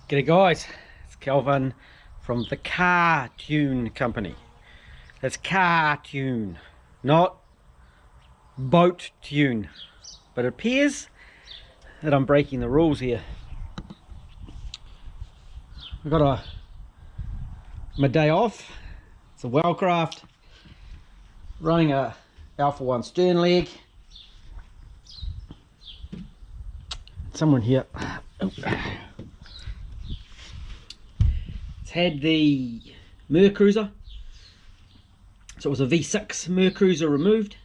G'day guys, it's Kelvin from the Car Tune Company. That's Car Tune, not Boat Tune. But it appears that I'm breaking the rules here. I've got my day off. It's a Wellcraft, running a LS1 Sterndrive. Someone here. Oh. It's had the Mercruiser, so it was a V6 Mercruiser removed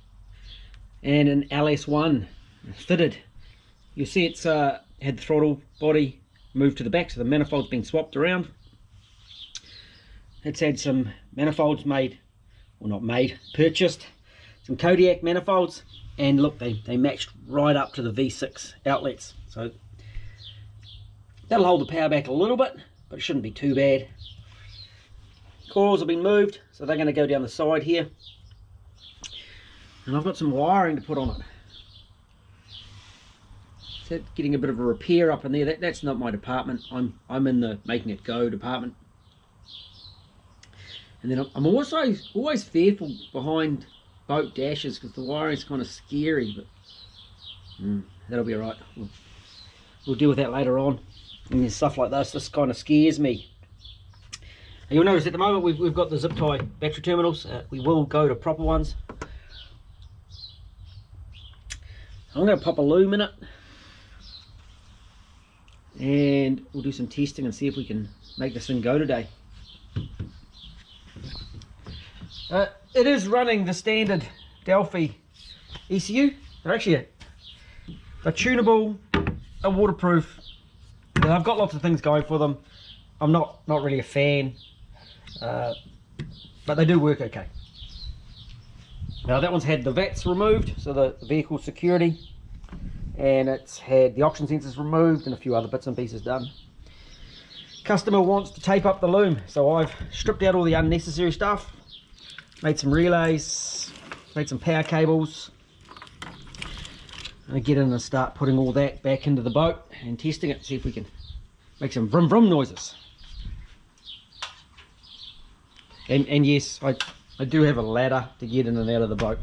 and an LS1 fitted. You see it's had the throttle body moved to the back, so the manifold's been swapped around. It's had some manifolds made, or not made, purchased, some Kodiak manifolds, and look, they matched right up to the V6 outlets, so that'll hold the power back a little bit, but it shouldn't be too bad. Coils have been moved, so they're going to go down the side here, and I've got some wiring to put on it. So getting a bit of a repair up in there. That's not my department. I'm in the making it go department. And then I'm also always fearful behind boat dashes because the wiring's kind of scary, but that'll be alright. We'll deal with that later on. And then stuff like this kind of scares me. And you'll notice at the moment we've got the zip tie battery terminals. We will go to proper ones. I'm going to pop a loom in it, and we'll do some testing and see if we can make this thing go today. It is running the standard Delphi ECU. They're actually a tunable, a waterproof. I've got lots of things going for them. I'm not really a fan, but they do work okay. Now that one's had the VATs removed, so the vehicle security, and it's had the oxygen sensors removed and a few other bits and pieces done. Customer wants to tape up the loom, so I've stripped out all the unnecessary stuff, made some relays, made some power cables, and get in and start putting all that back into the boat and testing it, see if we can make some vroom vroom noises. And yes, I do have a ladder to get in and out of the boat.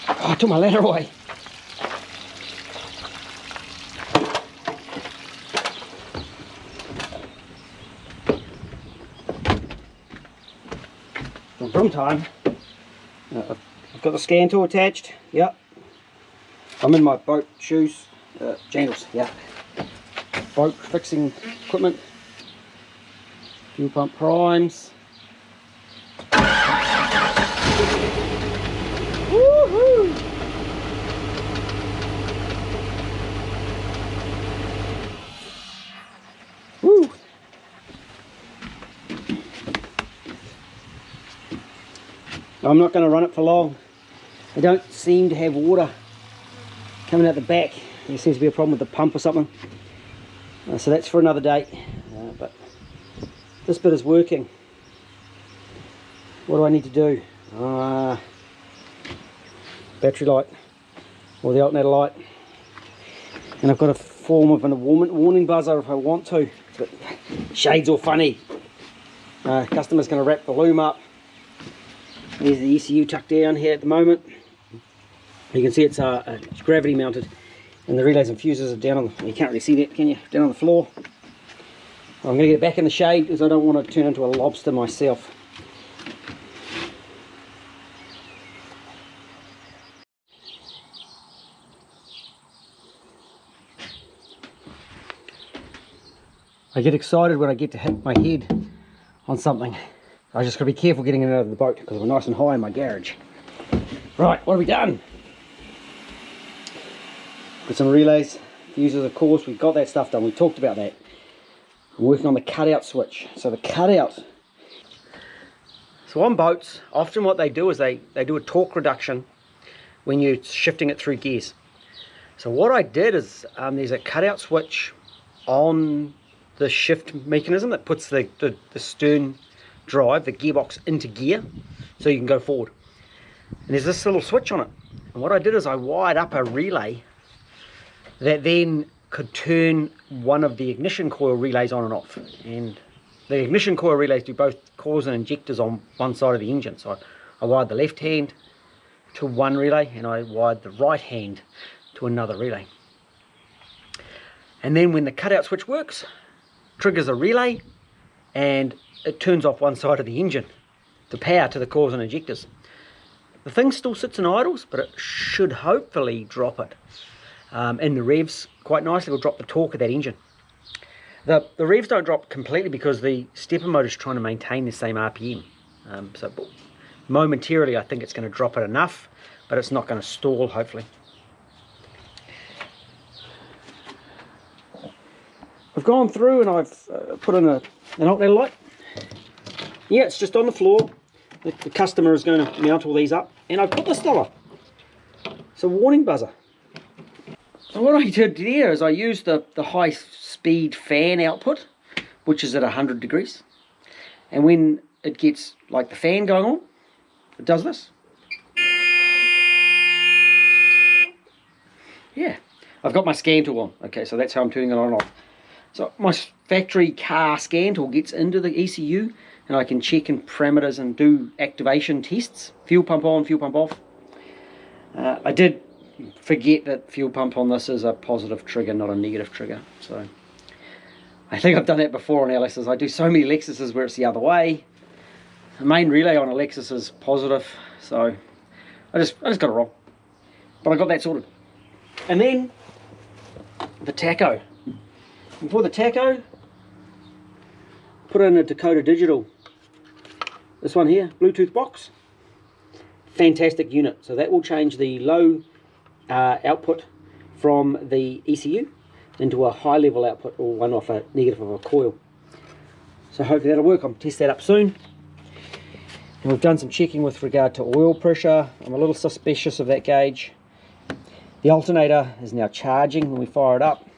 Oh, I took my ladder away. From time. I've got the scan tool attached. Yep. I'm in my boat shoes, jangles. Yeah. Boat fixing equipment. Fuel pump primes. Woohoo! Woo! I'm not going to run it for long. I don't seem to have water coming out the back. There seems to be a problem with the pump or something. So that's for another day. But this bit is working. What do I need to do? Battery light or the alternator light. And I've got a form of a warning buzzer if I want to. But shades all funny. Customer's going to wrap the loom up. There's the ECU tucked down here at the moment. You can see it's gravity mounted, and the relays and fuses are down on the, you can't really see that, can you? Down on the floor. I'm going to get it back in the shade because I don't want to turn into a lobster myself. I get excited when I get to hit my head on something. I just got to be careful getting it out of the boat because we're nice and high in my garage. Right, what have we done? Got some relays, fuses, of course. We've got that stuff done. We talked about that. I'm working on the cutout switch. So the cutout. So on boats, often what they do is they do a torque reduction when you're shifting it through gears. So what I did is there's a cutout switch on the shift mechanism that puts the stern drive, the gearbox, into gear so you can go forward. And there's this little switch on it. And what I did is I wired up a relay that then could turn one of the ignition coil relays on and off. And the ignition coil relays do both cores and injectors on one side of the engine. So I wired the left hand to one relay and I wired the right hand to another relay. And then when the cutout switch works, triggers a relay and it turns off one side of the engine to power to the cores and injectors. The thing still sits in idles, but it should hopefully drop it in the revs quite nicely. It'll drop the torque of that engine. The revs don't drop completely because the stepper motor is trying to maintain the same RPM. So momentarily I think it's going to drop it enough, but it's not going to stall, hopefully. I've gone through and I've put in an alternator light. Yeah, it's just on the floor. The customer is going to mount all these up, and I've put this still. It's a warning buzzer. So what I did there is I used the high speed fan output, which is at 100 degrees, and when it gets like the fan going on, it does this. Yeah, I've got my scan tool on. Okay, so that's how I'm turning it on and off. So my factory car scan tool gets into the ECU and I can check in parameters and do activation tests. Fuel pump on, fuel pump off. I did forget that fuel pump on this is a positive trigger, not a negative trigger. So I think I've done that before on LSs. I do so many Lexuses where it's the other way. The main relay on a Lexus is positive, so I just got it wrong. But I got that sorted. And then the tacho. And for the tacho, put in a Dakota Digital. This one here, Bluetooth box. Fantastic unit. So that will change the low output from the ECU into a high level output, or one off a negative of a coil. So hopefully that'll work. I'll test that up soon. And we've done some checking with regard to oil pressure. I'm a little suspicious of that gauge. The alternator is now charging when we fire it up.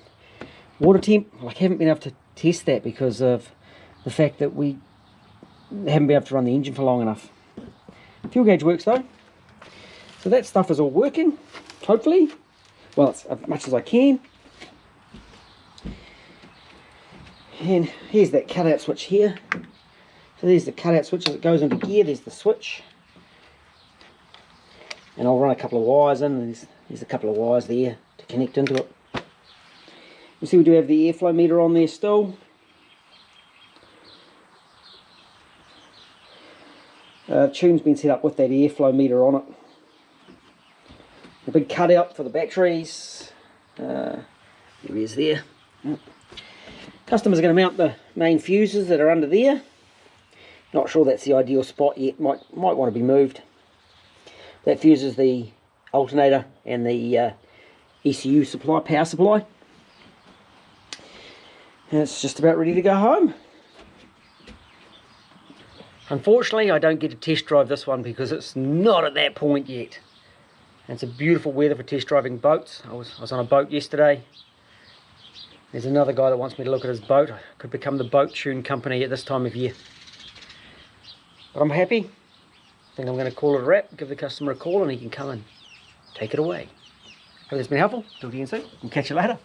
Water temp, I haven't been able to test that because of the fact that we haven't been able to run the engine for long enough. Fuel gauge works though. So that stuff is all working, hopefully. Well, it's as much as I can. And here's that cutout switch here. So there's the cutout switch as it goes into gear. There's the switch. And I'll run a couple of wires in. There's a couple of wires there to connect into it. You see we do have the airflow meter on there still. Tune's been set up with that airflow meter on it. A big cutout for the batteries. There he is there. Customers are going to mount the main fuses that are under there. Not sure that's the ideal spot yet. Might want to be moved. That fuses the alternator and the ECU supply, power supply. And it's just about ready to go home. Unfortunately, I don't get to test drive this one because it's not at that point yet. And it's a beautiful weather for test driving boats. I was on a boat yesterday. There's another guy that wants me to look at his boat. I could become the boat tune company at this time of year. But I'm happy. I think I'm going to call it a wrap, give the customer a call and he can come and take it away. Hope that's been helpful. Talk to you again soon. We'll catch you later.